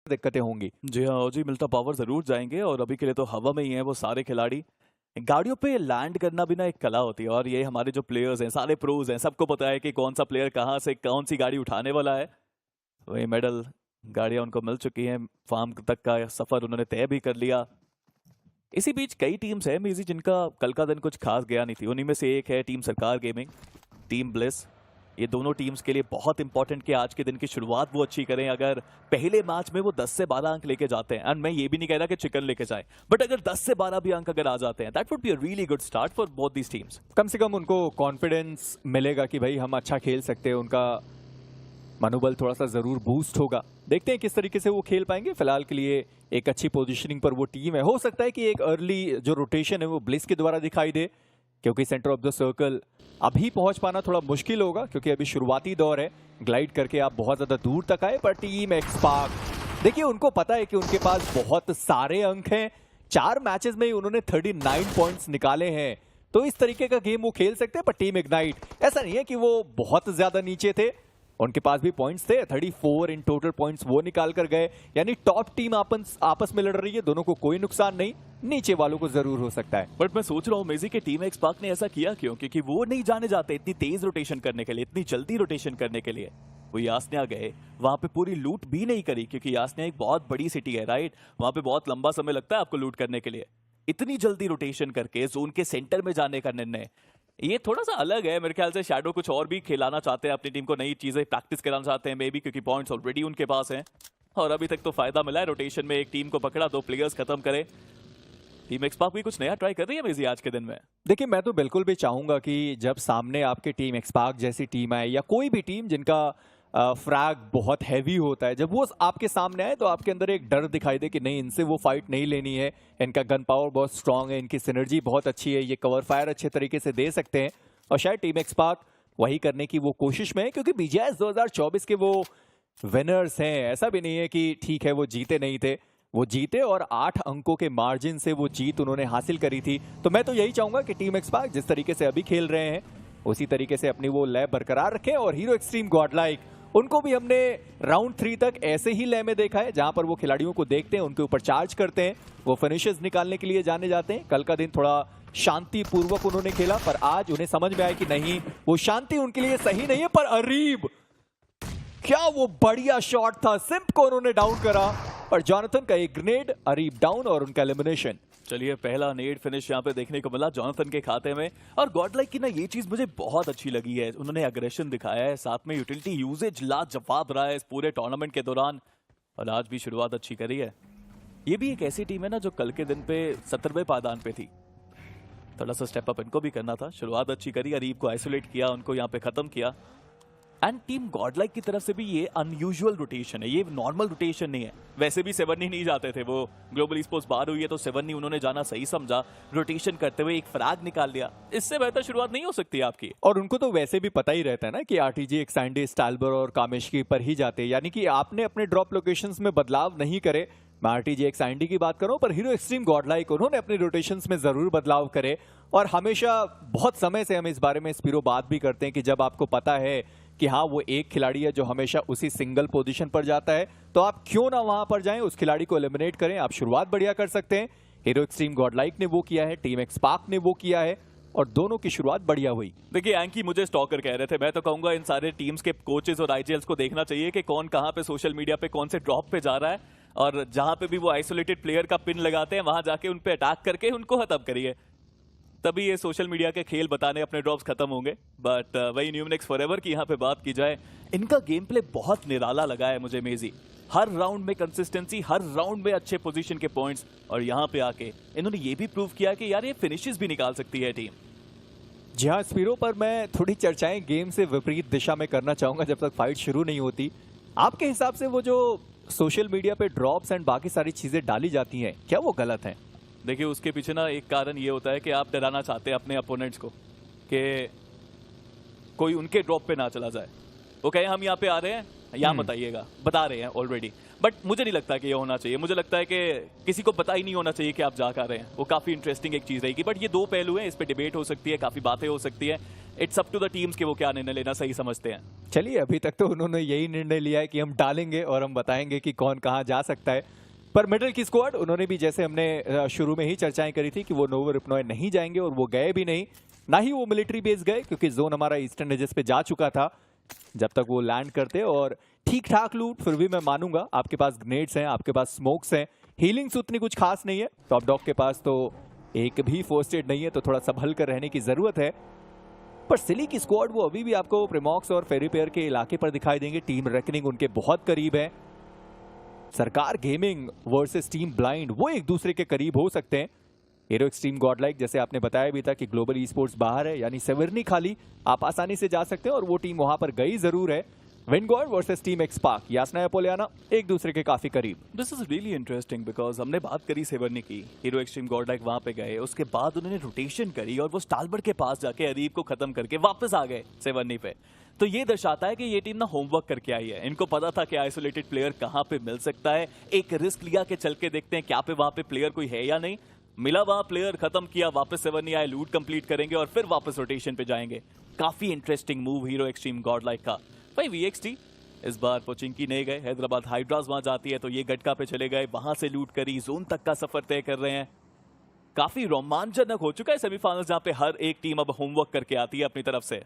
दिक्कतें होंगी। जी हाँ, और जी मिलता पावर ज़रूर जाएँगे और अभी के लिए तो हवा में ही हैं वो सारे खिलाड़ी। गाड़ियों पे लैंड करना भी ना एक कला होती है और ये हमारे जो प्लेयर्स हैं, सारे प्रोज़ हैं, सबको पता है कि कौन-सा प्लेयर कहाँ से कौन-सी गाड़ी उठाने वाला है। वही मेडल गाड़ियाँ उनको मिल चुकी हैं, फार्म तक का सफ़र उन्होंने तय भी कर लिया। इसी बीच कई टीम्स हैं मीज़ी जिनका कल का दिन कुछ खास गया नहीं थी। उन्हीं में से एक है टीम सरकार गेमिंग, टीम ब्लिस। ये दोनों टीम्स के लिए बहुत इंपॉर्टेंट कि आज के दिन की शुरुआत वो अच्छी करें। अगर पहले मैच में वो 10 से 12 अंक लेके जाते हैं, एंड मैं ये भी नहीं कह रहा कि चिकन लेके जाए, बट अगर 10 से 12 भी अंक अगर आ जाते हैं, that would be a really good start for both these teams. कम से कम उनको कॉन्फिडेंस मिलेगा कि भाई हम अच्छा खेल सकते हैं, उनका मनोबल थोड़ा सा जरूर बूस्ट होगा। देखते हैं किस तरीके से वो खेल पाएंगे। फिलहाल के लिए एक अच्छी पोजीशनिंग पर वो टीम है। हो सकता है कि एक अर्ली जो रोटेशन है वो ब्लिस के द्वारा दिखाई दे, क्योंकि सेंटर ऑफ द सर्कल अभी पहुंच पाना थोड़ा मुश्किल होगा, क्योंकि अभी शुरुआती दौर है। ग्लाइड करके आप बहुत ज्यादा दूर तक आए, पर टीम एक्सपार्क देखिए उनको पता है कि उनके पास बहुत सारे अंक हैं। 4 मैचेस में ही उन्होंने 39 पॉइंट्स निकाले हैं, तो इस तरीके का गेम वो खेल सकते हैं। पर टीम इग्नाइट ऐसा नहीं है कि वो बहुत ज्यादा नीचे थे, उनके पास भी पॉइंट्स थे। 34 इन टोटल पॉइंट्स वो निकाल कर गए, यानी टॉप टीम आपस में लड़ रही है, दोनों को कोई नुकसान नहीं, नीचे वालों को जरूर हो सकता है। बट मैं सोच रहा हूँ मेजी के टीम एक्सपार्क ने ऐसा किया क्यों, क्योंकि वो नहीं जाने जाते इतनी तेज रोटेशन करने के लिए, इतनी जल्दी रोटेशन करने के लिए। वो यासनिया गए, वहां पे पूरी लूट भी नहीं करी, क्योंकि यासनिया एक बहुत बड़ी सिटी है, राइट? वहां पे बहुत लंबा समय लगता है आपको लूट करने के लिए। इतनी जल्दी रोटेशन करके जोन के सेंटर में जाने का निर्णय, ये थोड़ा सा अलग है। मेरे ख्याल से शैडो कुछ और भी खिलाना चाहते हैं अपनी टीम को, नई चीजें प्रैक्टिस कराना चाहते हैं मे बी, क्योंकि पॉइंट्स ऑलरेडी उनके पास हैं और अभी तक तो फायदा मिला है रोटेशन में। एक टीम को पकड़ा, 2 प्लेयर्स खत्म करे। टीम एक्सपार्क भी कुछ नया ट्राई कर रही है मेजी आज के दिन में। देखिए मैं तो बिल्कुल भी चाहूंगा कि जब सामने आपके टीम एक्सपार्क जैसी टीम आए, या कोई भी टीम जिनका फ्रैग बहुत हैवी होता है, जब वो आपके सामने आए तो आपके अंदर एक डर दिखाई दे कि नहीं, इनसे वो फाइट नहीं लेनी है। इनका गन पावर बहुत स्ट्रांग है, इनकी सिनर्जी बहुत अच्छी है, ये कवर फायर अच्छे तरीके से दे सकते हैं। और शायद टीम एक्सपार्क वही करने की वो कोशिश में है, क्योंकि बीजीएस 2024 के वो विनर्स हैं। ऐसा भी नहीं है कि ठीक है वो जीते नहीं थे, वो जीते और 8 अंकों के मार्जिन से वो जीत उन्होंने हासिल करी थी। तो मैं तो यही चाहूंगा कि टीम एक्सपार्क जिस तरीके से अभी खेल रहे हैं उसी तरीके से अपनी वो लय बरकरार रखें। और हीरो एक्सट्रीम गॉडलाइक, उनको भी हमने राउंड 3 तक ऐसे ही लय में देखा है, जहां पर वो खिलाड़ियों को देखते हैं, उनके ऊपर चार्ज करते हैं, वो फिनिशेस निकालने के लिए जाने जाते हैं। कल का दिन थोड़ा शांतिपूर्वक उन्होंने खेला, पर आज उन्हें समझ में आया कि नहीं, वो शांति उनके लिए सही नहीं है। पर अरीब, क्या वो बढ़िया शॉट था, सिम्प को उन्होंने डाउन करा, और जॉनथन का एक ग्रेनेड, अरीब डाउन और उनका एलिमिनेशन। चलिए पहला नेड फिनिश यहाँ पे देखने को मिला जॉनथन के खाते में। और गॉडलाइक की ना ये चीज मुझे बहुत अच्छी लगी है, उन्होंने एग्रेशन दिखाया है, साथ में यूटिलिटी यूजेज लाजवाब रहा है इस पूरे टूर्नामेंट के दौरान, और आज भी शुरुआत अच्छी करी है। ये भी एक ऐसी टीम है ना जो कल के दिन पे 70वें पायदान पे थी, थोड़ा सा स्टेप अप इनको भी करना था। शुरुआत अच्छी करी, अरीब को आइसोलेट किया, उनको यहाँ पे खत्म किया। एंड टीम गॉडलाइक की तरफ से भी ये अनयूजुअल रोटेशन है, ये नॉर्मल रोटेशन नहीं है। वैसे भी 7 नहीं जाते थे, वो ग्लोबल स्पोर्ट्स बाहर हुई है तो 7 उन्होंने जाना सही समझा, रोटेशन करते हुए एक फ्रैग निकाल लिया। इससे बेहतर शुरुआत नहीं हो सकती आपकी। और उनको तो वैसे भी पता ही रहता है ना कि आरटीजी एक्सैंडे, स्टालबर और कामेशकी पर ही जाते हैं, यानी कि आपने अपने ड्रॉप लोकेशंस में बदलाव नहीं करे। मैं आरटीजी एक्सैंडे की बात करूं, पर हीरो एक्सट्रीम गॉडलाइक उन्होंने अपने रोटेशंस में जरूर बदलाव करे। और हमेशा बहुत समय से हम इस बारे में स्पीरो बात भी करते हैं कि जब आपको पता है कि हाँ वो एक खिलाड़ी है जो हमेशा उसी सिंगल पोजीशन पर जाता है, तो आप क्यों ना वहां पर जाएं, उस खिलाड़ी को एलिमिनेट करें, आप शुरुआत बढ़िया कर सकते हैं। हीरो एक्सट्रीम गॉडलाइक ने वो किया है, टीम एक्सपार्क ने वो किया है, और दोनों की शुरुआत बढ़िया हुई। देखिए एंकी मुझे स्टॉकर कह रहे थे, मैं तो कहूंगा इन सारे टीम्स के कोचेस और आईजीएल्स को देखना चाहिए कि कौन कहां पे सोशल मीडिया पे कौन से ड्रॉप पे जा रहा है, और जहां पे भी वो आइसोलेटेड प्लेयर का पिन लगाते हैं वहां जाके उन पे अटैक करके उनको खत्म करिए, तभी ये सोशल मीडिया के खेल बताने अपने ड्रॉप्स खत्म होंगे। बट वही न्यूमनिक्स फॉरएवर की यहाँ पे बात की जाए, इनका गेम प्ले बहुत निराला लगा है मुझे मेजी। हर राउंड में कंसिस्टेंसी, हर राउंड में अच्छे पोजीशन के पॉइंट्स, और यहाँ पे आके इन्होंने ये भी प्रूव किया कि यार ये फिनिशेस भी निकाल सकती है टीम। जी हाँ स्पीरो, पर मैं थोड़ी चर्चाएं गेम से विपरीत दिशा में करना चाहूंगा जब तक फाइट शुरू नहीं होती। आपके हिसाब से वो जो सोशल मीडिया पे ड्रॉप्स एंड बाकी सारी चीजें डाली जाती हैं, क्या वो गलत हैं? देखिए उसके पीछे ना एक कारण ये होता है कि आप डराना चाहते हैं अपने अपोनेंट्स को कि कोई उनके ड्रॉप पे ना चला जाए। वो कहे हम यहाँ पे आ रहे हैं, यहाँ मत आइएगा, बता रहे हैं ऑलरेडी। बट मुझे नहीं लगता कि ये होना चाहिए। मुझे लगता है कि किसी को पता ही नहीं होना चाहिए कि आप जा कर रहे हैं। वो काफ़ी इंटरेस्टिंग एक चीज़ रहेगी। बट ये दो पहलू हैं, इस पर डिबेट हो सकती है, काफ़ी बातें हो सकती है। It's up to the teams कि वो क्या निर्णय लेना सही समझते हैं। चलिए, अभी तक तो उन्होंने यही निर्णय लिया है कि हम डालेंगे और हम बताएंगे कि कौन कहाँ जा सकता है। पर मिडल की स्क्वाड उन्होंने भी, जैसे हमने शुरू में ही चर्चाएं करी थी कि वो नोवो रिपनॉय नहीं जाएंगे, और वो गए भी नहीं, ना ही वो मिलिट्री बेस गए, क्योंकि जोन हमारा ईस्टर्न एजेस पे जा चुका था जब तक वो लैंड करते। और ठीक ठाक लूट, फिर भी मैं मानूंगा आपके पास ग्रेनेड्स हैं, आपके पास स्मोक्स हैं, हीलिंग्स उतनी कुछ खास नहीं है। टॉप डॉग के पास तो एक भी फर्स्ट एड नहीं है, तो थोड़ा संभल कर रहने की जरूरत है। पर सिली की स्क्वाड वो अभी भी आपको प्रिमॉक्स और फेरीपेयर के इलाके पर दिखाई देंगे। टीम रेकनिंग उनके बहुत करीब है। सरकार गेमिंग वर्सेस टीम ब्लाइंड, वो एक दूसरे के करीब हो सकते हैं। हीरो एक्सट्रीम गॉडलाइक, जैसे आपने बताया भी था कि ग्लोबल ई स्पोर्ट्स बाहर है, यानी सेवर्नी खाली आप आसानी से जा सकते हैं, और वो टीम वहां पर गई जरूर है। विंगॉर्ड वर्सेस टीम एक्सपार्क, यासना एपोलियाना एक दूसरे के काफी करीब। This is really interesting because हमने बात करी सेवर्नी की, हीरो एक्सट्रीम गॉडलाइक वहां पे गए, उसके बाद उन्होंने रोटेशन करी और वो स्टालबर्ट के पास जाके अरीब को खत्म करके वापस आ गए सेवर्नी पे। तो ये दर्शाता है कि ये टीम ना होमवर्क करके आई है। इनको पता था कि आइसोलेटेड प्लेयर कहाँ पे मिल सकता है। एक रिस्क लिया कि चल के देखते हैं क्या पे वहां पे प्लेयर कोई है या नहीं। मिला वहां प्लेयर, खत्म किया, वापस सेवर्नी आए, लूट कंप्लीट करेंगे और फिर वापस रोटेशन पे जाएंगे। काफी interesting move hero extreme Godlike का। भाई वीएक्सटी इस बार पोचिंकी नहीं गए, हैदराबाद हाइड्रास वहां जाती है, तो ये गटका पे चले गए, वहां से लूट करी, जोन तक का सफर तय कर रहे हैं। काफी रोमांचक हो चुका है सेमीफाइनल, जहां पे हर एक टीम अब होमवर्क करके आती है अपनी तरफ से।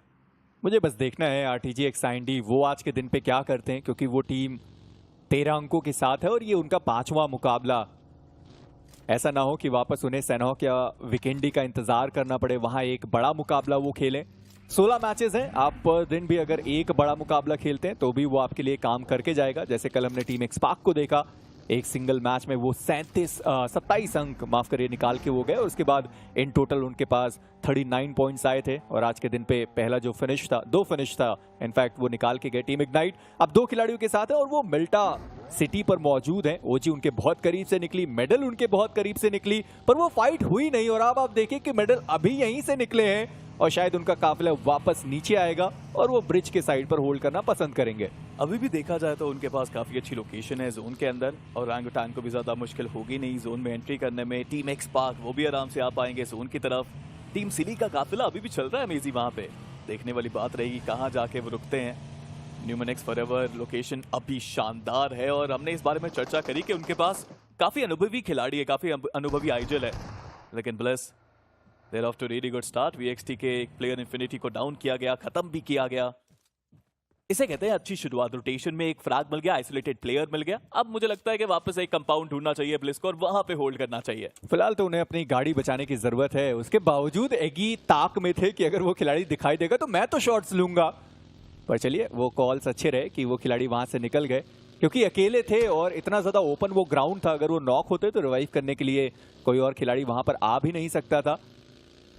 मुझे बस देखना है आरटीजी एक्साइंडी वो आज के दिन पे क्या करते हैं, क्योंकि वो टीम 13 अंकों के साथ है और ये उनका 5वां मुकाबला। ऐसा ना हो कि वापस उन्हें सैनहॉक या विकेंडी का इंतजार करना पड़े, वहां एक बड़ा मुकाबला वो खेलें। 16 मैचेस हैं, आप पर दिन भी अगर एक बड़ा मुकाबला खेलते हैं तो भी वो आपके लिए काम करके जाएगा। जैसे कल हमने टीम एक्सपार्क को देखा, एक सिंगल मैच में वो 27 अंक माफ करिए निकाल के वो गए, और उसके बाद इन टोटल उनके पास 39 पॉइंट्स आए थे। और आज के दिन पे पहला जो फिनिश था, 2 फिनिश था इनफैक्ट, वो निकाल के गए टीम इग्नाइट। अब 2 खिलाड़ियों के साथ है और वो मिल्टा सिटी पर मौजूद है। ओजी उनके बहुत करीब से निकली, मेडल उनके बहुत करीब से निकली, पर वो फाइट हुई नहीं। और अब आप देखिए कि मेडल अभी यहीं से निकले हैं और शायद उनका काफिला वापस नीचे आएगा और वो ब्रिज के साइड पर होल्ड करना पसंद करेंगे। अभी भी देखा जाए तो उनके पास काफी अच्छी लोकेशन है जोन के अंदर, और रैंगुटान को भी ज्यादा मुश्किल होगी नहीं जोन में एंट्री करने में। टीम एक्सपार्क वो भी आराम से आ पाएंगे जोन की तरफ। टीम सिली का काफिला अभी भी चल रहा है अमेजी वहां पे। देखने वाली बात रहेगी कहाँ जाके वो रुकते हैं। न्यूमोनिक्स फॉरएवर लोकेशन अभी शानदार है, और हमने इस बारे में चर्चा करी कि उनके पास काफी अनुभवी खिलाड़ी है, काफी अनुभवी आइजल है। लेकिन blaze they're off to really good start. VXT के एक प्लेयर इन्फिनिटी को डाउन किया गया, खत्म भी किया गया। इसे कहते हैं अच्छी शुरुआत। रोटेशन में एक फ्रैग मिल गया, आइसोलेटेड प्लेयर मिल गया। अब मुझे लगता है कि वापस एक कंपाउंड ढूंढना चाहिए ब्लिस को और वहां पे होल्ड करना चाहिए। फिलहाल तो उन्हें अपनी गाड़ी बचाने की जरूरत है। उसके बावजूद एगी ताक में थे कि अगर वो खिलाड़ी दिखाई देगा तो मैं तो शॉट्स लूंगा। पर चलिए, वो कॉल्स अच्छे रहे कि वो खिलाड़ी वहां से निकल गए, क्योंकि अकेले थे और इतना ज्यादा ओपन वो ग्राउंड था। अगर वो नॉक होते तो रिवाइव करने के लिए कोई और खिलाड़ी वहां पर आ भी नहीं सकता था।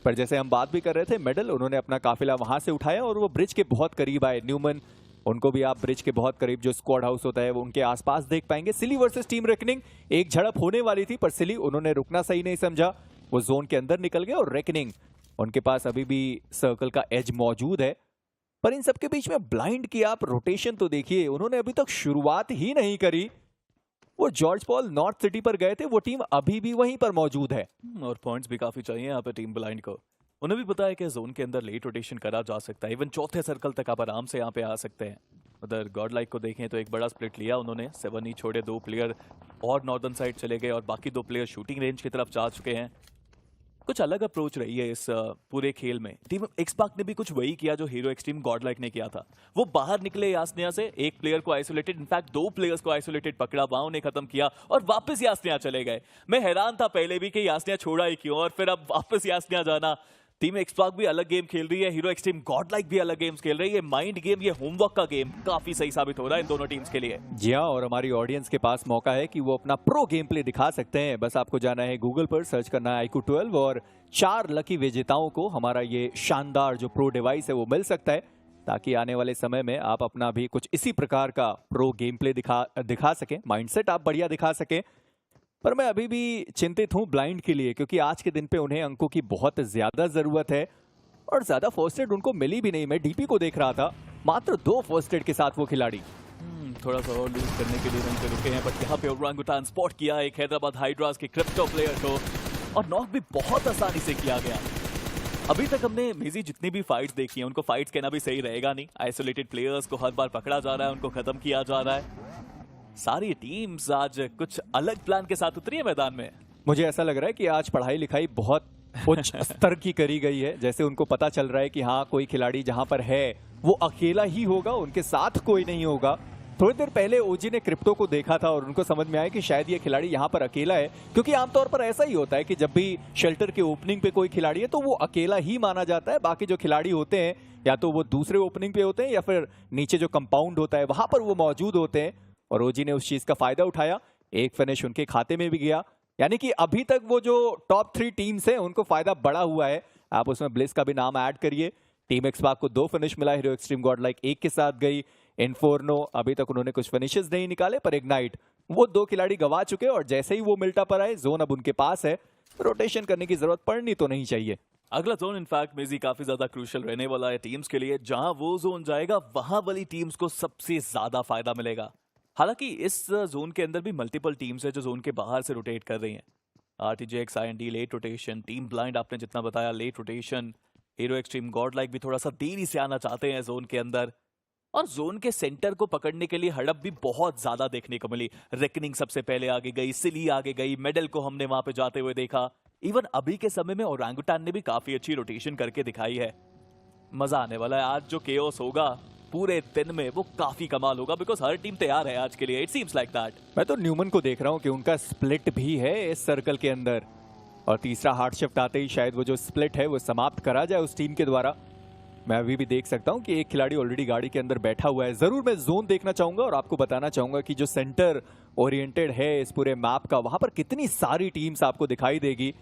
पर जैसे हम बात भी कर रहे थे, मेडल उन्होंने अपना काफिला वहां से उठाया और वो ब्रिज के बहुत करीब आए। न्यूमन, उनको भी आप ब्रिज के बहुत करीब जो स्क्वाड हाउस होता है वो उनके आसपास देख पाएंगे। सिली वर्सेस टीम रेकनिंग, एक झड़प होने वाली थी पर सिली उन्होंने रुकना सही नहीं समझा, वो जोन के अंदर निकल गए। और रेकनिंग उनके पास अभी भी सर्कल का एज मौजूद है। पर इन सबके बीच में ब्लाइंड की आप रोटेशन तो देखिए, उन्होंने अभी तक शुरुआत ही नहीं करी। वो जॉर्ज पॉल नॉर्थ सिटी पर गए थे, वो टीम अभी भी वहीं पर मौजूद है। और पॉइंट्स भी काफी चाहिए यहाँ पे टीम ब्लाइंड को। उन्हें भी पता है कि जोन के अंदर लेट रोटेशन करा जा सकता है, इवन चौथे सर्कल तक आप आराम से यहाँ पे आ सकते हैं। उधर गॉडलाइक को देखें तो एक बड़ा स्प्लिट लिया उन्होंने, 7 ही छोड़े, 2 प्लेयर और नॉर्दर्न साइड चले गए और बाकी 2 प्लेयर शूटिंग रेंज की तरफ जा चुके हैं। कुछ अलग अप्रोच रही है इस पूरे खेल में। टीम एक्सपार्क ने भी कुछ वही किया जो हीरो एक्सट्रीम गॉडलाइक ने किया था। वो बाहर निकले यास्निया से, एक प्लेयर को आइसोलेटेड, इनफैक्ट 2 प्लेयर्स को आइसोलेटेड पकड़ा, वहां उन्हें खत्म किया और वापस यास्निया चले गए। मैं हैरान था पहले भी कि यास्निया छोड़ा ही क्यों, और फिर अब वापस यास्निया जाना। टीम एक्सपार्क भी अलग गेम खेल रही है, हीरो एक्सट्रीम गॉडलाइक भी अलग गेम्स खेल रही है। माइंड गेम, ये होमवर्क का गेम काफी सही साबित हो रहा है इन दोनों टीम्स के लिए। जी हाँ, और हमारी ऑडियंस के पास मौका है कि वो अपना प्रो गेम प्ले दिखा सकते हैं। बस आपको जाना है गूगल पर, सर्च करना है iQOO 12 और 4 लकी विजेताओं को हमारा ये शानदार जो प्रो डिवाइस है वो मिल सकता है, ताकि आने वाले समय में आप अपना भी कुछ इसी प्रकार का प्रो गेम प्ले दिखा सकें, माइंडसेट आप बढ़िया दिखा सकें। पर मैं अभी भी चिंतित हूं ब्लाइंड के लिए, क्योंकि आज के दिन पे उन्हें अंकों की बहुत ज्यादा जरूरत है और ज्यादा फर्स्ट एड उनको मिली भी नहीं। मैं डीपी को देख रहा था, मात्र 2 फर्स्ट एड के साथ वो खिलाड़ी। थोड़ा सा और लूज करने के लिए रन पे रुके हैं, बट यहाँ पे ओरांगुटान स्पॉट किया एक हैदराबाद हाइड्रास के क्रिप्टो प्लेयर को, और नॉक भी बहुत आसानी से किया गया। अभी तक हमने मेजी जितनी भी फाइट्स देखी हैं, उनको फाइट्स कहना भी सही रहेगा नहीं, आइसोलेटेड प्लेयर्स को हर बार पकड़ा जा रहा है, उनको खत्म किया जा रहा है। सारी टीम्स आज कुछ अलग प्लान के साथ उतरी है मैदान में। मुझे ऐसा लग रहा है कि आज पढ़ाई लिखाई बहुत उच्च स्तर की करी गई है। जैसे उनको पता चल रहा है कि हाँ, कोई खिलाड़ी जहां पर है वो अकेला ही होगा, उनके साथ कोई नहीं होगा। थोड़ी देर पहले ओजी ने क्रिप्टो को देखा था और उनको समझ में आया कि शायद ये खिलाड़ी यहाँ पर अकेला है, क्योंकि आमतौर पर ऐसा ही होता है कि जब भी शेल्टर के ओपनिंग पे कोई खिलाड़ी है तो वो अकेला ही माना जाता है। बाकी जो खिलाड़ी होते हैं या तो वो दूसरे ओपनिंग पे होते हैं या फिर नीचे जो कंपाउंड होता है वहां पर वो मौजूद होते हैं। और ओजी ने उस चीज का फायदा उठाया, एक फिनिश उनके खाते में भी गया। यानी कि अभी तक वो जो टॉप 3 टीम्स हैं उनको फायदा बड़ा हुआ है। आप उसमें ब्लिस का भी नाम ऐड करिए। टीम एक्सपार्क को 2 फिनिश मिला, हीरो एक्सट्रीम गॉडलाइक 1 के साथ गई, इन्फोर्नो अभी तक उन्होंने कुछ फिनिशेस नहीं निकाले, पर इग्नाइट वो 2 खिलाड़ी गवा चुके और जैसे ही वो मिल्टा पर आए, जोन अब उनके पास है, रोटेशन करने की जरूरत पड़नी तो नहीं चाहिए। अगला जोन इनफैक्ट मेजी काफी ज्यादा क्रूशियल रहने वाला है टीम्स के लिए। जहां वो जोन जाएगा वहां वाली टीम्स को सबसे ज्यादा फायदा मिलेगा। हालांकि इस जोन के अंदर भी मल्टीपल टीम्स है जो जोन के बाहर से रोटेट कर रही हैं। आरटीजेक्स IND late rotation, team Blind आपने जितना बताया late rotation, hero extreme godlike भी थोड़ा सा देरी से आना चाहते हैं जोन के अंदर। और जोन के सेंटर को पकड़ने के लिए हड़प भी बहुत ज्यादा देखने को मिली। रेकनिंग सबसे पहले आगे गई, सिली आगे गई, मेडल को हमने वहां पे जाते हुए देखा। इवन अभी के समय में ओरांगुटान ने भी काफी अच्छी रोटेशन करके दिखाई है। मजा आने वाला है आज जो केओस होगा पूरे दिन में, वो काफी कमाल होगा, बिकॉज हर टीम तैयार है आज के लिए। It seems like that. मैं तो न्यूमन को देख रहा हूँ कि उनका स्प्लिट भी है इस सर्कल के अंदर, और तीसरा हार्ड शिफ्ट आते ही शायद वो जो स्प्लिट है वो समाप्त करा जाए उस टीम के द्वारा। मैं अभी भी देख सकता हूं कि एक खिलाड़ी ऑलरेडी गाड़ी के अंदर बैठा हुआ है। जरूर मैं जोन देखना चाहूंगा और आपको बताना चाहूंगा कि जो सेंटर ओरिएंटेड है इस पूरे मैप का, वहां पर कितनी सारी टीम्स आपको दिखाई देगी।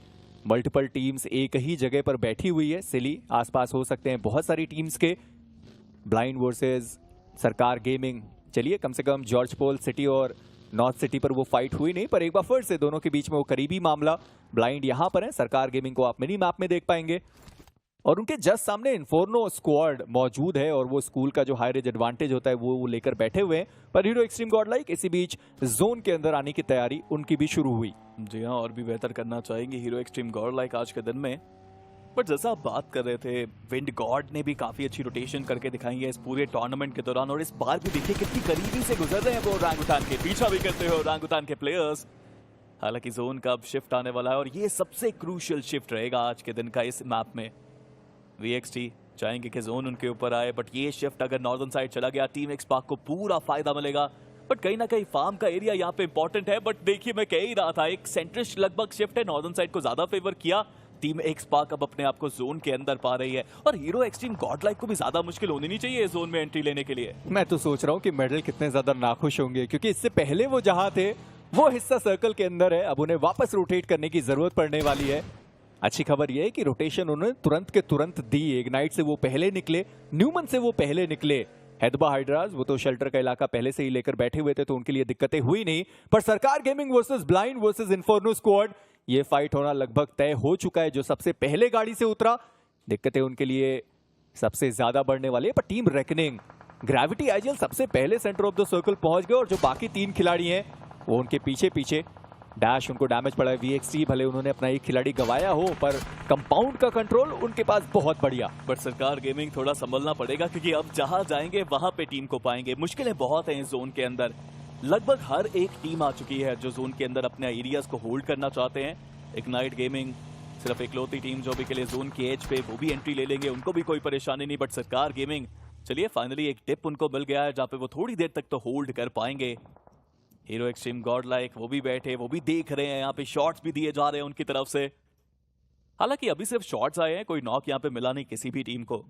मल्टीपल टीम्स एक ही जगह पर बैठी हुई है। सिली आसपास हो सकते हैं बहुत सारी टीम्स के। ब्लाइंड वर्सेस सरकार गेमिंग, चलिए कम से कम जॉर्ज पोल सिटी और नॉर्थ सिटी पर वो फाइट हुई नहीं, पर एक बार फिर से दोनों के बीच में वो करीबी मामला। ब्लाइंड यहां पर है, सरकार गेमिंग को आप मिनी मैप में देख पाएंगे, और उनके जस्ट सामने इन्फोर्नो स्क्वाड मौजूद है और वो स्कूल का जो हाई रेज एडवांटेज होता है वो लेकर बैठे हुए हैं। पर हीरो एक्सट्रीम गॉडलाइक इसी बीच जोन के अंदर आने की तैयारी उनकी भी शुरू हुई। जी हाँ, और भी बेहतर करना चाहेंगे हीरो एक्सट्रीम गॉडलाइक आज के दिन में। बट जैसा आप बात कर रहे थे, विंड गॉड ने भी काफी अच्छी रोटेशन करके दिखाई है इस पूरे टूर्नामेंट के दौरान, और इस बार भी देखिए कितनी करीबी से गुजर रहे हैं वो ओरांगुटान के, पीछा भी करते हुए ओरांगुटान के प्लेयर्स। हालांकि जोन का अब शिफ्ट आने वाला है और ये सबसे क्रूशियल शिफ्ट रहेगा आज के दिन का इस मैप में। वीएक्सटी चाहेंगे कि जोन उनके ऊपर आए, बट ये शिफ्ट अगर नॉर्दर्न साइड चला गया टीम एक्सपार्क को पूरा फायदा मिलेगा। बट कहीं ना कहीं फार्म का एरिया यहाँ पे इंपॉर्टेंट है। बट देखिए मैं कह ही रहा था, एक सेंट्रिस्ट लगभग शिफ्ट है, नॉर्दर्न साइड को ज्यादा फेवर किया। टीम एक्सपार्क अब अपने आप को जोन के अंदर पा रही है, और हीरो एक्सट्रीम गॉडलाइक को भी ज्यादा मुश्किल होनी नहीं चाहिए जोन में एंट्री लेने के लिए। मैं तो सोच रहा हूँ कि मेडल कितने ज्यादा नाखुश होंगे, क्योंकि इससे पहले वो जहां थे वो हिस्सा सर्कल के अंदर है, अब उन्हें वापस रोटेट करने की जरूरत पड़ने वाली है। अच्छी खबर यह है कि रोटेशन उन्होंने तुरंत के तुरंत दी। इग्नाइट से वो पहले निकले, न्यूमन से वो पहले निकले। हैदबा हाइड्रास वो तो शेल्टर का इलाका पहले से ही लेकर बैठे हुए थे, तो उनके लिए दिक्कतें हुई नहीं। पर Sarkar gaming versus Blind versus Inferno squad, ये फाइट होना लगभग तय हो चुका है। जो सबसे पहले गाड़ी से उतरा, दिक्कतें उनके लिए सबसे ज्यादा बढ़ने वाली है। पर टीम रेकनिंग, ग्रेविटी आईजीएल सबसे पहले सेंटर ऑफ द सर्कल पहुंच गए, और जो बाकी 3 खिलाड़ी हैं वो उनके पीछे पीछे। डैश उनको डैमेज पड़ा है। वीएक्सटी भले उन्होंने अपना एक खिलाड़ी गवाया हो, पर कंपाउंड का कंट्रोल उनके पास बहुत बढ़िया। बट सरकार गेमिंग थोड़ा संभलना पड़ेगा, क्योंकि अब जहां जाएंगे वहां पे टीम को पाएंगे। मुश्किलें बहुत हैं इस जोन के अंदर। लगभग हर एक टीम आ चुकी है जो जोन के अंदर अपने एरियाज को होल्ड करना चाहते हैं। इग्नाइट गेमिंग सिर्फ इकलौती टीम जो भी के लिए जोन की एज पे, वो भी एंट्री ले लेंगे, उनको भी कोई परेशानी नहीं। बट सरकार गेमिंग, चलिए फाइनली एक टिप उनको मिल गया है जहां पे वो थोड़ी देर तक तो होल्ड कर पाएंगे। हीरो एक्सट्रीम गॉडलाइक वो भी बैठे, वो भी देख रहे हैं, यहाँ पे शॉट्स भी दिए जा रहे हैं उनकी तरफ से। हालांकि अभी सिर्फ शॉट्स आए हैं, कोई नॉक यहाँ पे मिला नहीं किसी भी टीम को।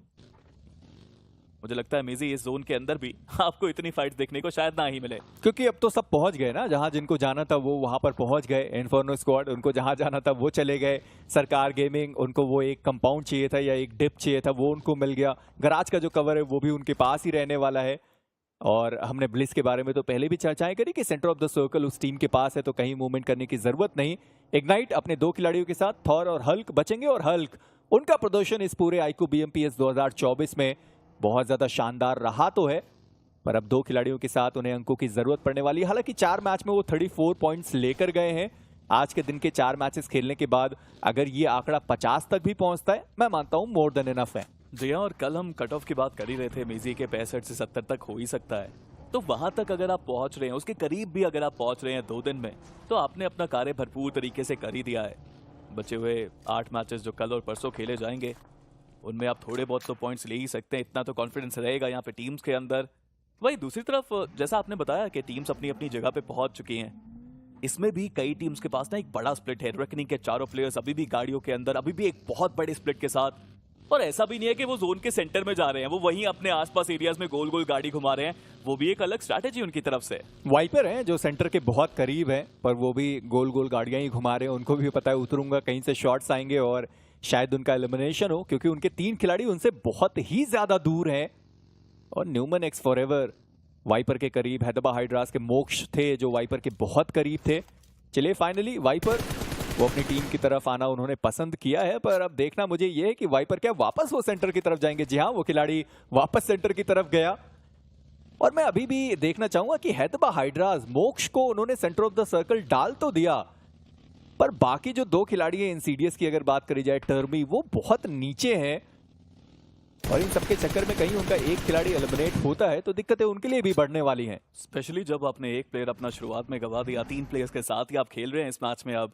मुझे लगता है मेजी इस जोन के अंदर भी आपको इतनी फाइट्स देखने को शायद ना ही मिले, क्योंकि अब तो सब पहुंच गए ना, जहां जिनको जाना था वो वहां पर पहुंच गए। इन्फर्नो स्क्वाड उनको जहां जाना था वो चले गए। सरकार गेमिंग उनको वो एक कंपाउंड चाहिए था या एक डिप चाहिए था, वो उनको मिल गया। गराज का जो कवर है वो भी उनके पास ही रहने वाला है। और हमने ब्लिस के बारे में तो पहले भी चर्चाएं करी कि सेंटर ऑफ द सर्कल उस टीम के पास है, तो कहीं मूवमेंट करने की जरूरत नहीं। इग्नाइट अपने 2 खिलाड़ियों के साथ थॉर और हल्क बचेंगे, और हल्क उनका प्रदर्शन इस पूरे आईक्यू बीएमपीएस 2024 में बहुत ज्यादा शानदार रहा तो है। पर अब 2 खिलाड़ियों के साथ उन्हें अंकों की जरूरत पड़ने वाली है। हालांकि 4 मैच में वो 34 पॉइंट्स लेकर गए हैं। आज के दिन के 4 मैचेस खेलने के बाद अगर ये आंकड़ा 50 तक भी पहुंचता है, मैं मानता हूं मोर देन इनफ है। जी हाँ, और कल हम कट ऑफ की बात कर ही रहे थे, मेजी के 65 से 70 तक हो ही सकता है। तो वहां तक अगर आप पहुंच रहे हैं, उसके करीब भी अगर आप पहुंच रहे हैं 2 दिन में, तो आपने अपना कार्य भरपूर तरीके से कर ही दिया है। बचे हुए 8 मैचेस जो कल और परसों खेले जाएंगे, उनमें आप थोड़े बहुत तो पॉइंट्स ले ही सकते हैं। इतना तो कॉन्फिडेंस रहेगा यहाँ पे टीम्स के अंदर। वही दूसरी तरफ जैसा आपने बताया कि टीम्स अपनी अपनी जगह पे पहुंच चुकी हैं, इसमें भी कई टीम्स के पास ना एक बड़ा स्प्लिट है। रेकनिंग के चारों प्लेयर्स अभी भी गाड़ियों के अंदर, अभी भी एक बहुत बड़े स्प्लिट के साथ। और ऐसा भी नहीं है कि वो जोन के सेंटर में जा रहे हैं, वो वहीं अपने आसपास एरियाज में गोल गोल गाड़ी घुमा रहे हैं। वो भी एक अलग स्ट्रैटेजी उनकी तरफ से। वाइपर हैं जो सेंटर के बहुत करीब हैं, पर वो भी गोल गोल गाड़ियां ही घुमा रहे हैं। उनको भी पता है उतरूंगा कहीं से शॉट्स आएंगे और शायद उनका एलिमिनेशन हो, क्योंकि उनके 3 खिलाड़ी उनसे बहुत ही ज्यादा दूर हैं। और न्यूमन एक्स फॉरएवर वाइपर के करीब, हैदराबाद हाइड्रास के मोक्ष थे जो वाइपर के बहुत करीब थे। चलिए फाइनली वाइपर वो अपनी टीम की तरफ आना उन्होंने पसंद किया है, पर अब देखना मुझे ये है कि वाइपर क्या वापस वो सेंटर की तरफ जाएंगे। जी हाँ, वो खिलाड़ी वापस सेंटर की तरफ गया। और मैं अभी भी देखना चाहूंगा कि हैदराबाद हाइड्रास, मोक्ष को उन्होंने सेंटर ऑफ द सर्कल डाल तो दिया, पर बाकी जो 2 खिलाड़ी हैं इंसीडियस की अगर बात करी जाए, टर्मी, वो बहुत नीचे हैं। और इन सबके चक्कर में कहीं उनका एक खिलाड़ी एलिमिनेट होता है तो दिक्कतें उनके लिए भी बढ़ने वाली हैं। स्पेशली जब आपने एक प्लेयर अपना शुरुआत में गवा दिया, 3 प्लेयर्स के साथ ही आप खेल रहे हैं इस मैच में अब।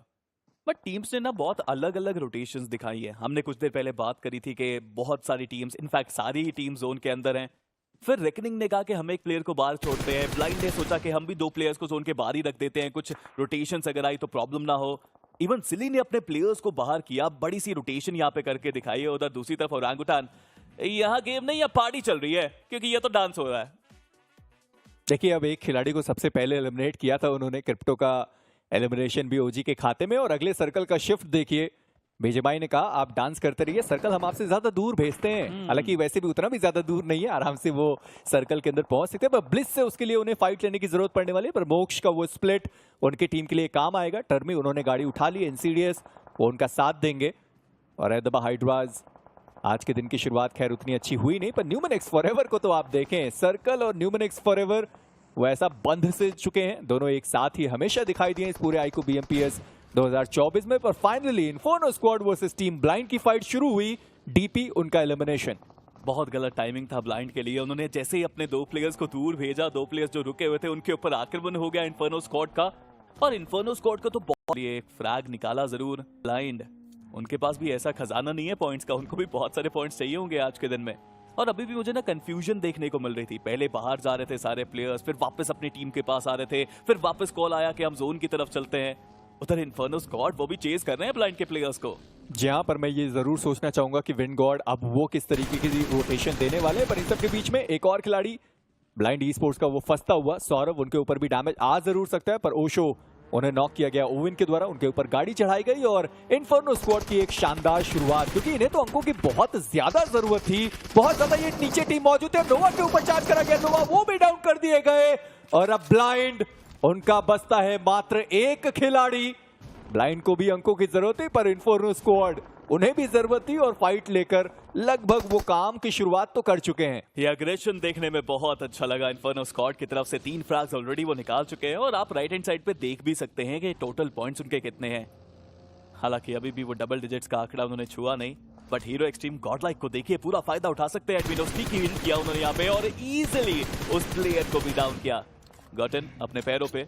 बट टीम्स ने ना बहुत अलग अलग रोटेशंस दिखाई है। हमने कुछ देर पहले बात करी थी कि बहुत सारी टीम्स, इनफैक्ट सारी ही टीम जोन के अंदर हैं। फिर रेकनिंग ने कहा कि हम एक प्लेयर को बाहर छोड़ते हैं। ब्लाइंड ने सोचा कि हम भी 2 प्लेयर्स को जोन के बाहर ही रख देते हैं, कुछ रोटेशंस अगर आई तो प्रॉब्लम ना हो। इवन सिली ने अपने प्लेयर्स को बाहर किया, बड़ी सी रोटेशन यहाँ पे करके दिखाई है। उधर दूसरी तरफ ओरांगुटान, यहाँ गेम नहीं, यहाँ पार्टी चल रही है, क्योंकि ये तो डांस हो रहा है। देखिए, अब एक खिलाड़ी को सबसे पहले एलिमिनेट किया था उन्होंने, क्रिप्टो का एलिमिनेशन भी ओजी के खाते में। और अगले सर्कल का शिफ्ट देखिए, बेजमाई ने कहा आप डांस करते रहिए, सर्कल हम आपसे ज्यादा दूर भेजते हैं। हालांकि वैसे भी उतना भी ज्यादा दूर नहीं है, आराम से वो सर्कल के अंदर पहुंच सकते हैं, पर ब्लिस से उसके लिए उन्हें फाइट लेने की जरूरत पड़ने वाली है। पर मोक्ष का वो स्प्लिट उनकी टीम के लिए काम आएगा। टर्मी उन्होंने गाड़ी उठा ली, इंसीडियस वो उनका साथ देंगे। और हैदराबाद हाइड्रास आज के दिन की शुरुआत खैर उतनी अच्छी हुई नहीं, पर न्यूमन एक्स फॉरएवर को तो आप देखें, सर्कल और न्यूमन एक्स फॉरएवर वो ऐसा बंध से चुके हैं, दोनों एक साथ ही हमेशा दिखाई दिए इस पूरे आईकू बीएमपीएस 2024 में। पर finally inferno squad versus team blind की फाइट शुरू हुई, डीपी उनका एलिमिनेशन। बहुत गलत टाइमिंग था ब्लाइंड के लिए। उन्होंने जैसे ही अपने 2 प्लेयर्स को दूर भेजा, 2 प्लेयर्स जो रुके हुए थे उनके ऊपर आक्रमण हो गया इन्फर्नो स्क्वाड का। और इन्फर्नो स्क्वाड को तो बहुत एक फ्रैग निकाला जरूर। ब्लाइंड, उनके पास भी ऐसा खजाना नहीं है पॉइंट्स का, उनको भी बहुत सारे पॉइंट्स चाहिए होंगे आज के दिन में। और अभी भी मुझे ना कंफ्यूजन देखने को मिल रही थी। पहले बाहर जा रहे थे सारे प्लेयर्स, फिर वापस अपनी टीम के पास आ रहे थे, फिर वापस कॉल आया कि हम जोन की तरफ चलते हैं। उधर इन्फर्नो स्क्वाड वो भी चेज कर रहे हैं ब्लाइंड के प्लेयर्स को। जहां पर मैं ये जरूर सोचना चाहूंगा कि विंड गॉड अब वो किस तरीके की रोटेशन देने वाले हैं। पर इन सब के बीच में एक और खिलाड़ी ब्लाइंड ई स्पोर्ट्स का वो फंसता हुआ सौरभ, उनके ऊपर भी डैमेज आ जरूर सकता है, पर ओशो उन्हें नॉक किया गया ओविन के द्वारा, उनके ऊपर गाड़ी चढ़ाई गई। और इन्फर्नो स्क्वाड की एक शानदार शुरुआत, क्योंकि इन्हें तो अंकों की बहुत ज्यादा जरूरत थी, बहुत ज्यादा। ये नीचे टीम मौजूद है, नोवा के ऊपर चार्ज करा गया, नोवा वो भी डाउन कर दिए गए। और अब ब्लाइंड, उनका बचता है मात्र एक खिलाड़ी। ब्लाइंड को भी अंकों की जरूरत है, पर इन्फर्नो स्क्वाड उन्हें भी जरूरत थी और फाइट लेकर लगभग वो काम की शुरुआत तो कर चुके हैं। ये अग्रेशन देखने में बहुत अच्छा लगा इन्फर्नो स्क्वाड की तरफ से। 3 फ्रैग्स ऑलरेडी वो निकाल चुके हैं और आप राइट हैंड साइड पे देख भी सकते हैं कि टोटल पॉइंट्स उनके कितने हैं। हालांकि अभी भी वो डबल डिजिट्स का आंकड़ा उन्होंने छुआ नहीं, बट हीरो एक्सट्रीम गॉडलाइक को देखिए, पूरा फायदा उठा सकते हैं। एडमिनोस्टी की विन किया उन्होंने यहाँ पे और इजीली उस प्लेयर को भी डाउन किया। गॉटन अपने पैरों पे,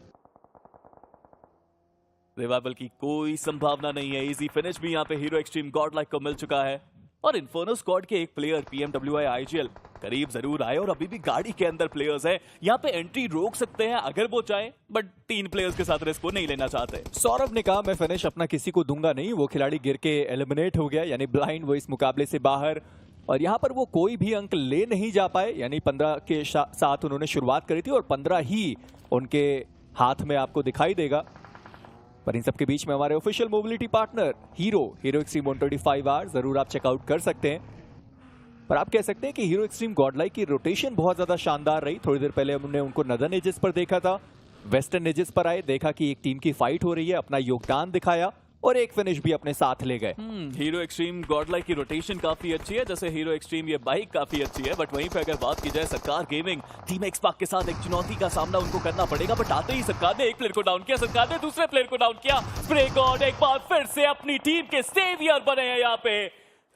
रिवाइवल की कोई संभावना नहीं है। इजी फिनिश भी यहाँ पे हीरो एक्सट्रीम गॉडलाइक को मिल चुका है। और इन्फर्नो स्क्वाड के एक प्लेयर PMWI IGL करीब जरूर आए और अभी भी गाड़ी के अंदर प्लेयर्स हैं, यहाँ पे एंट्री रोक सकते हैं अगर वो चाहे, बट 3 प्लेयर्स के साथ रिस्क को नहीं लेना चाहते। सौरभ ने कहा मैं फिनिश अपना किसी को दूंगा नहीं। वो खिलाड़ी गिर के एलिमिनेट हो गया, यानी ब्लाइंड वो इस मुकाबले से बाहर। और यहाँ पर वो कोई भी अंक ले नहीं जा पाए, यानी 15 के साथ उन्होंने शुरुआत करी थी और 15 ही उनके हाथ में आपको दिखाई देगा। पर इन सबके बीच में हमारे official mobility partner hero extreme 125R जरूर आप चेकआउट कर सकते हैं। पर आप कह सकते हैं कि हीरो एक्सट्रीम गॉडलाइक की रोटेशन बहुत ज्यादा शानदार रही। थोड़ी देर पहले हमने उनको नदर्न एजेस पर देखा था, वेस्टर्न एजेस पर आए, देखा कि एक टीम की फाइट हो रही है, अपना योगदान दिखाया और एक फिनिश भी अपने साथ ले गए। हीरो एक्सट्रीम गॉडलाइक की रोटेशन काफी अच्छी है, जैसे हीरो एक्सट्रीम ये बाइक काफी अच्छी है, बट वहीं पे अगर बात की जाए सरकार गेमिंग, टीम एक्सपाक के साथ एक चुनौती का सामना उनको करना पड़ेगा। बट आते ही सरकार ने एक प्लेयर को डाउन किया, सरकार ने दूसरे प्लेयर को डाउन किया। स्प्रे गॉड एक बार फिर से अपनी टीम के सेवियर बने हैं, यहाँ पे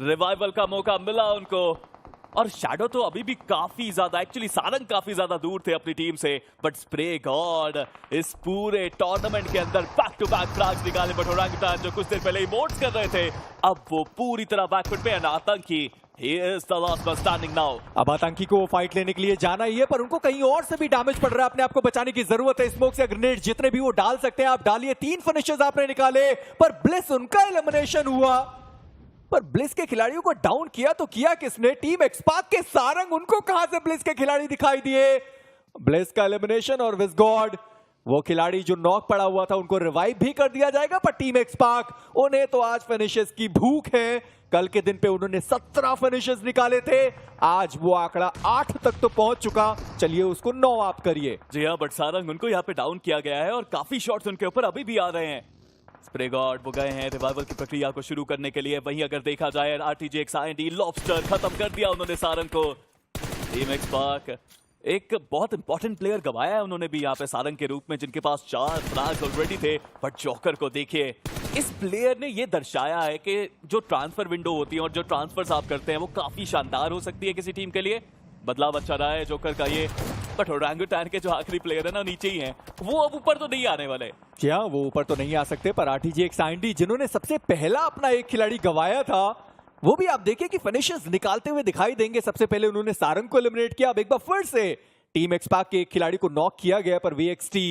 रिवाइवल का मौका मिला उनको। और शैडो तो अभी भी काफी ज्यादा, एक्चुअली सारंग काफी ज्यादा दूर थे अपनी टीम से, बट स्प्रे गॉड इस पूरे टूर्नामेंट के अंदर बैक टू बैक फ्रैग्स निकाले। बट ओरांगुटान जो कुछ देर पहले इमोट्स कर रहे थे, अब वो पूरी तरह बैकफुट पे। आतंकी he is the last man standing now। अब आतंकी को फाइट लेने के लिए जाना ही है, पर उनको कहीं और से भी डैमेज पड़ रहा है, अपने आप को बचाने की जरूरत है। स्मोक से ग्रेनेड जितने भी वो डाल सकते हैं आप डालिए। 3 फिनिशेस आपने निकाले, पर ब्लिस उनका एलिमिनेशन हुआ। पर ब्लिस के खिलाड़ियों को डाउन किया तो किया किसने? टीम एक्सपाक के सारंग। उनको कहां से ब्लिस के खिलाड़ी दिखाई दिए? ब्लिस का एलिमिनेशन और विज़गॉड वो खिलाड़ी जो नॉक पड़ा हुआ था उनको रिवाइव भी कर दिया जाएगा। पर टीम एक्सपाक, उन्हें तो आज फिनिशेस की भूख है। कल के दिन पे उन्होंने 17 फिनिशेस निकाले थे, आज वो आंकड़ा 8 तक तो पहुंच चुका। चलिए उसको 9 आप करिए। जी हाँ, बट सारंग उनको यहाँ पे डाउन किया गया है और काफी शॉट्स उनके ऊपर अभी भी आ रहे हैं। स्प्रे गॉड वो गए हैं रिवाइवल की प्रक्रिया को शुरू करने के लिए। वहीं अगर देखा जाए RTGX IND लॉबस्टर खत्म कर दिया उन्होंने सारंग को। टीम एक्सपाक एक बहुत इंपॉर्टेंट प्लेयर गवाया है उन्होंने भी यहाँ पे सारंग के रूप में, जिनके पास 4 फ्रैग्स ऑलरेडी थे। बट जॉकर को देखिए, इस प्लेयर ने ये दर्शाया है कि जो ट्रांसफर विंडो होती है और जो ट्रांसफर्स आप करते हैं वो काफी शानदार हो सकती है किसी टीम के लिए। बदलाव अच्छा रहा है जोकर का ये। बट ओरांगुटान के जो आखिरी प्लेयर है ना, नीचे ही हैं, वो अब ऊपर तो नहीं आने वाले। क्या वो ऊपर तो नहीं आ सकते, पर RTGX IND जिन्होंने सबसे पहला अपना एक खिलाड़ी गवाया था, वो भी आप देखिए कि फिनिशेस निकालते हुए दिखाई देंगे। सबसे पहले उन्होंने सारंग को एलिमिनेट किया, अब एक बार फिर से टीम एक्सपाक के एक खिलाड़ी को नॉक किया गया। पर VXT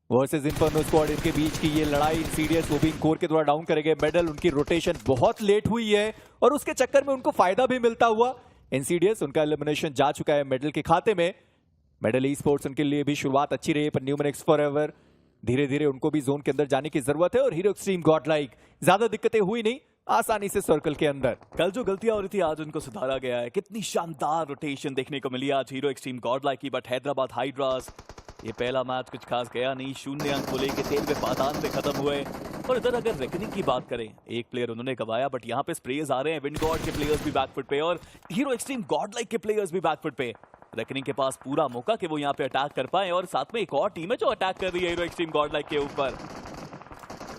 वर्सेस इन्फर्नो स्क्वाड, इनके बीच की ये लड़ाई, इंसीडियस वो भी कोर के द्वारा डाउन करे गए। मेडल उनकी रोटेशन बहुत लेट हुई है और उसके चक्कर में उनको फायदा भी मिलता हुआ। इंसीडियस उनका एलिमिनेशन जा चुका है मेडल के खाते में। मेडल ई स्पोर्ट्स उनके लिए भी शुरुआत अच्छी रही है, पर न्यूमैनिक्स फॉरएवर धीरे धीरे उनको भी जोन के अंदर जाने की जरूरत है। और हीरो एक्सट्रीम गॉडलाइक ज्यादा दिक्कतें हुई नहीं, आसानी से सर्कल के अंदर। कल जो गलतियां हो रही थी आज उनको सुधारा गया है। कितनी शानदार रोटेशन देखने को मिली आज हीरो एक्सट्रीम गॉडलाइक की। बट हैदराबाद हाइड्रास ये पहला मैच कुछ खास गया नहीं, 0 अंक को लेके तेल में पातान में खत्म हुए। और इधर अगर रेकनिंग की बात करें, एक प्लेयर उन्होंने गवाया, बट यहाँ पे स्प्रेज आ रहे हैं। विंड गॉड के प्लेयर्स भी बैकफुट पे और हीरो एक्सट्रीम गॉडलाइक के प्लेयर्स भी बैकफुट पे। रेकनिंग के पास पूरा मौका कि वो यहाँ पे अटैक कर पाए, और साथ में एक और टीम है जो अटैक कर रही है हीरो एक्सट्रीम गॉडलाइक के ऊपर।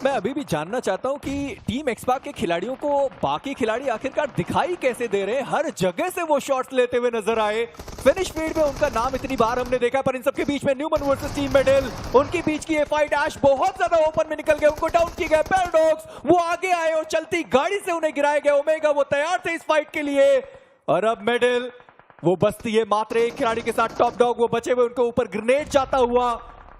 मैं अभी भी जानना चाहता हूं कि टीम एक्सपाक के खिलाड़ियों को बाकी खिलाड़ी आखिरकार दिखाई कैसे दे रहे हैं। हर जगह से वो शॉट्स लेते हुए नजर आए। फिनिश फील्ड में उनका नाम इतनी बार हमने देखा, पर इन सबके बीच में न्यूमन वर्सेस टीम मेडल, उनकी बीच की ये फाइट ऐश बहुत ज्यादा ओपन में निकल गए। उनको डाउन किया गया। पैराडॉक्स वो आगे आए और चलती गाड़ी से उन्हें गिराया गया। ओमेगा वो तैयार थे इस फाइट के लिए। और अब मेडल वो बस्ती है मात्र एक खिलाड़ी के साथ। टॉप डॉग वो बचे हुए, उनके ऊपर ग्रेनेड जाता हुआ,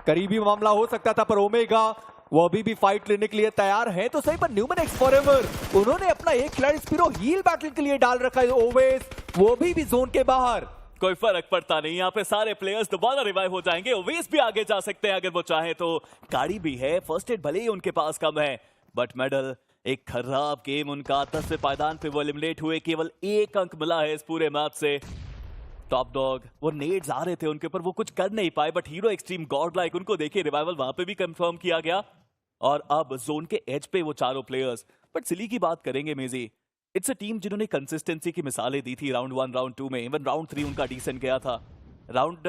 करीबी मामला हो सकता था, पर ओमेगा वो अभी भी फाइट लेने के लिए तैयार हैं तो सही। पर न्यूमैनिक्स फॉरएवर उन्होंने अपना एक खिलाड़ी स्पिरो हील बैटल के लिए डाल रखा है, ओवेस वो भी जोन के बाहर। कोई फर्क पड़ता नहीं, यहाँ पे सारे प्लेयर्स दोबारा रिवाइव हो जाएंगे। ओवेस भी आगे जा सकते हैं अगर वो चाहे तो। गाड़ी भी है, फर्स्ट एड भले ही उनके पास कम है, बट मेडल एक खराब गेम उनका। 10वें पायदान पे वो एलिमिनेट हुए, केवल 1 अंक मिला है इस पूरे मैच से। टॉप डॉग वो नेड्स आ रहे थे उनके ऊपर, वो कुछ कर नहीं पाए। बट हीरो एक्सट्रीम गॉडलाइक उनको देखिए, रिवाइवल वहां पे भी कंफर्म किया गया। और अब जोन के एज पे वो चारों प्लेयर्स। बट सिली की बात करेंगे मेजी, इट्स अ टीम जिन्होंने कंसिस्टेंसी की मिसालें दी थी राउंड 1 राउंड 2 में। इवन राउंड 3 उनका डिसेंट गया था। राउंड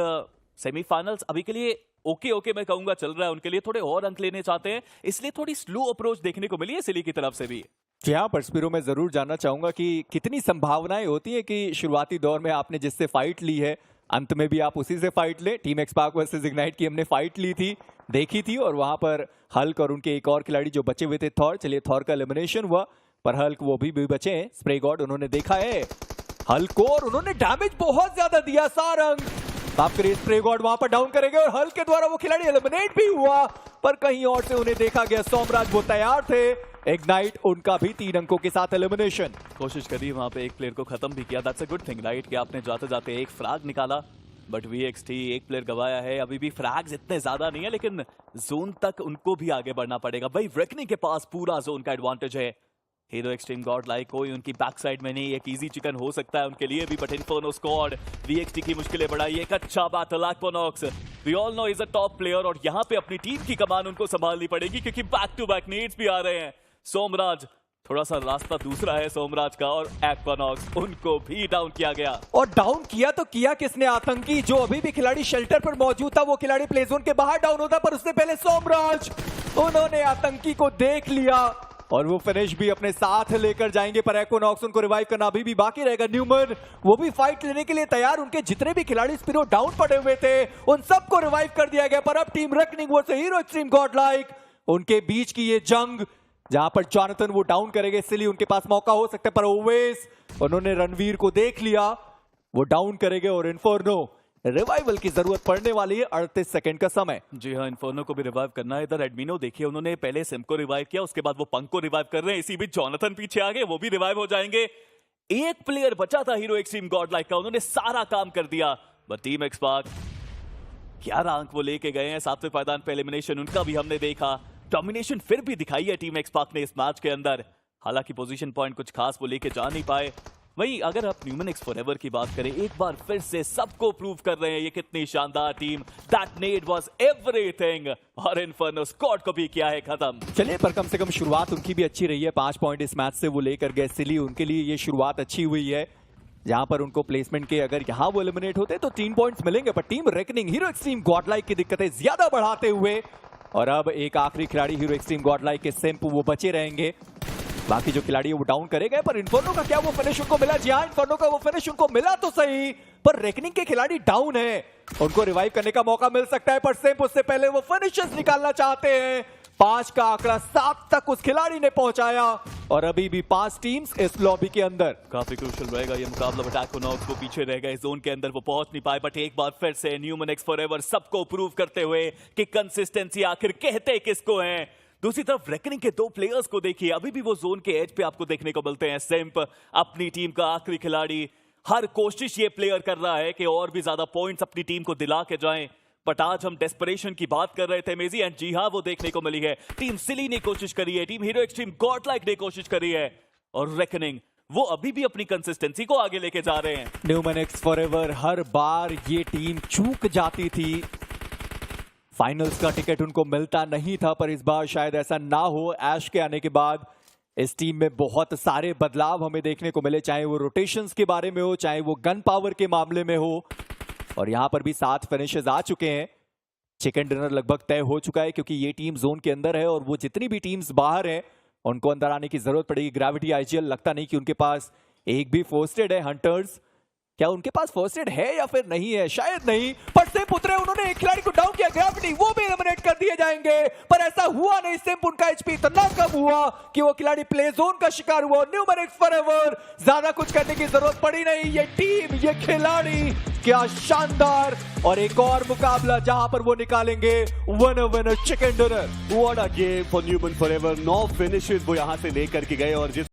सेमीफाइनल्स अभी के लिए ओके मैं कहूंगा चल रहा है उनके लिए। थोड़े और अंक लेने चाहते हैं, इसलिए थोड़ी स्लो अप्रोच देखने को मिली है सिली की तरफ से भी। यहाँ पर स्पिरो मैं जरूर जानना चाहूंगा कि कितनी संभावनाएं होती है कि शुरुआती दौर में आपने जिससे फाइट ली है अंत में भी आप उसी से फाइट ले। टीम एक्सपाक वर्सेस इग्नाइट की हमने फाइट ली थी, देखी थी, और वहां पर हल्क और उनके एक और खिलाड़ी जो बचे हुए थे थॉर। चलिए थॉर का एलिमिनेशन हुआ, पर हल्क वो भी बचे हैं। स्प्रे गॉड उन्होंने देखा है हल्क को और उन्होंने डैमेज बहुत ज्यादा दिया। सारंग माफ करिए, स्प्रे गॉड वहां पर डाउन करेंगे और हल्क के द्वारा वो खिलाड़ी एलिमिनेट भी हुआ, पर कहीं और से उन्हें देखा गया। सोमराज वो तैयार थे। इग्नाइट उनका भी 3 अंकों के साथ एलिमिनेशन। कोशिश करी वहां पे एक प्लेयर को खत्म भी किया। That's a good thing right, कि आपने जाते जाते एक फ्रैग निकाला। बट VXT एक प्लेयर गवाया है। अभी भी फ्रैग्स इतने ज्यादा नहीं है, लेकिन जोन तक उनको भी आगे बढ़ना पड़ेगा। भाई रेकनिंग के पास पूरा जोन का एडवांटेज है। हीरो एक्सट्रीम गॉडलाइक कोई उनकी बैक साइड में नहीं, एक इजी चिकन हो सकता है उनके लिए भी। बट इन्फर्नो स्क्वाड VXT की मुश्किलें बढ़ाई। एक अच्छा battle Aquanox, we all know is a top player, और यहाँ पे अपनी टीम की कमान उनको संभालनी पड़ेगी क्योंकि बैक टू बैक नीड्स भी आ रहे हैं। सोमराज, थोड़ा सा रास्ता दूसरा है सोमराज का, और एक्वानॉक्स उनको भी डाउन किया गया। और डाउन किया तो किया किसने? आतंकी, जो अभी भी खिलाड़ी शेल्टर पर मौजूद था, वो खिलाड़ी प्ले जोन के बाहर डाउन होता, पर उससे पहले सोमराज, उन्होंने आतंकी को देख लिया और वो फिनिश भी अपने साथ लेकर जाएंगे। पर एक्वानॉक्स उनको रिवाइव करना अभी भी बाकी रहेगा। न्यूमन, वो भी फाइट लेने के लिए तैयार। उनके जितने भी खिलाड़ी स्पिरो डाउन पड़े हुए थे, उन सबको रिवाइव कर दिया गया। पर अब team reckoning versus hero extreme Godlike, उनके बीच की ये जंग, जहां पर जॉनथन वो डाउन करेंगे, इसलिए उनके पास मौका हो सकता है। पर ओवेस, उन्होंने रणवीर को देख लिया, वो डाउन करेंगे और इन्फर्नो, रिवाइवल की जरूरत पड़ने वाली है। 38 सेकंड का समय। जी हाँ, इन्फर्नो को भी रिवाइव करना है। इधर एडमिनो देखिए, उन्होंने पहले सिम को रिवाइव किया, उसके बाद वो पंक को रिवाइव कर रहे हैं। इसी बीच जॉनथन पीछे आ गए, वो भी रिवाइव हो जाएंगे। एक प्लेयर बचा था हीरो एक्सट्रीम गॉडलाइक का, उन्होंने सारा काम कर दिया। बट टीम एक्सपार्क 11 अंक वो लेके गए हैं। 7वें पायदान पे एलिमिनेशन उनका भी हमने देखा। डोमिनेशन फिर भी दिखाई है टीम एक्सपार्क ने इस मैच के अंदर। हालांकि पोजीशन पॉइंट कुछ खास वो लेके जा नहीं पाए। वहीं अगर आप न्यूमन एक्स फॉरएवर की बात करें, एक बार फिर से सबको प्रूव कर रहे हैं ये कितनी शानदार team. That Ned was everything, और इन्फर्नो स्क्वाड को भी किया है खत्म। चलिए, पर कम से कम शुरुआत उनकी भी अच्छी रही है। 5 पॉइंट इस मैच से वो लेकर गए सिली, उनके लिए ये शुरुआत अच्छी हुई है, जहां पर उनको प्लेसमेंट के अगर यहां वो एलिमिनेट होते तो 3 पॉइंट्स मिलेंगे। पर team reckoning hero extreme Godlike की दिक्कतें ज्यादा बढ़ाते हुए, और अब एक आखिरी खिलाड़ी हीरो एक्सट्रीम गॉडलाइक के सिम्प वो बचे रहेंगे। बाकी जो खिलाड़ी वो डाउन करे गए। पर इन्फर्नो का क्या वो फिनिश उनको मिला? जी हाँ, इन्फर्नो का वो फिनिश उनको मिला तो सही, पर रेकनिंग के खिलाड़ी डाउन है, उनको रिवाइव करने का मौका मिल सकता है। पर सिम्प उससे पहले वो फिनिशेस निकालना चाहते हैं। 5 का आंकड़ा 7 तक उस खिलाड़ी ने पहुंचाया, और अभी भी 5 टीम्स इस लॉबी के अंदर। काफी क्रूशियल रहेगा ये मुकाबला। बट एक्वानॉक्स वो पीछे रह गए जोन के अंदर, वो पहुंच नहीं पाए। बट एक बार फिर से न्यूमन एक्स फॉरएवर सबको प्रूव करते हुए कि कंसिस्टेंसी आखिर कहते किसको है। दूसरी तरफ रेकनिंग के 2 प्लेयर्स को देखिए, अभी भी वो जोन के एज पे आपको देखने को मिलते हैं। सिम्प अपनी टीम का आखिरी खिलाड़ी, हर कोशिश ये प्लेयर कर रहा है कि और भी ज्यादा पॉइंट्स अपनी टीम को दिला के जाएं। बट आज हम डेस्परेशन की बात कर रहे थे मेजी, एंड जी हाँ, वो देखने को मिली है। टीम सिली ने कोशिश करी है, टीम हीरो एक्सट्रीम गॉडलाइक ने कोशिश करी है, और रेकनिंग वो अभी भी अपनी कंसिस्टेंसी को आगे लेके जा रहे हैं। न्यूमन एक्स फॉरएवर, हर बार ये टीम चूक जाती थी, फाइनल्स का टिकट उनको मिलता नहीं था। पर इस बार शायद ऐसा ना हो। ऐश के आने के बाद इस टीम में बहुत सारे बदलाव हमें देखने को मिले, चाहे वो रोटेशंस के बारे में हो, चाहे वो गन पावर के मामले में हो। और यहां पर भी 7 फिनिशेस आ चुके हैं। चिकन डिनर लगभग तय हो चुका है, क्योंकि ये टीम जोन के अंदर है और वो जितनी भी टीम्स बाहर हैं उनको अंदर आने की जरूरत पड़ेगी। ग्रेविटी आईजीएल लगता नहीं कि उनके पास एक भी फर्स्ट एड है। हंटर्स, क्या उनके पास फर्स्ट एड है या फिर नहीं है? शायद नहीं। पर सिम्प उतरे, उन्होंने एक खिलाड़ी को डाउन किया, ग्रेविटी, वो भी एलिमिनेट कर दिए जाएंगे। पर ऐसा हुआ नहीं। सिम्प, उनका एचपी इतना कम हुआ कि वो खिलाड़ी प्ले जोन का शिकार हुआ। न्यूमन एक्स फॉरएवर, ज्यादा कुछ करने की जरूरत पड़ी नहीं। ये टीम, ये खिलाड़ी, क्या शानदार। और एक और मुकाबला जहां पर वो निकालेंगे winner chicken dinner. What a game for Newman forever. 9 फिनिशेस वो यहां से लेकर के गए, और जिस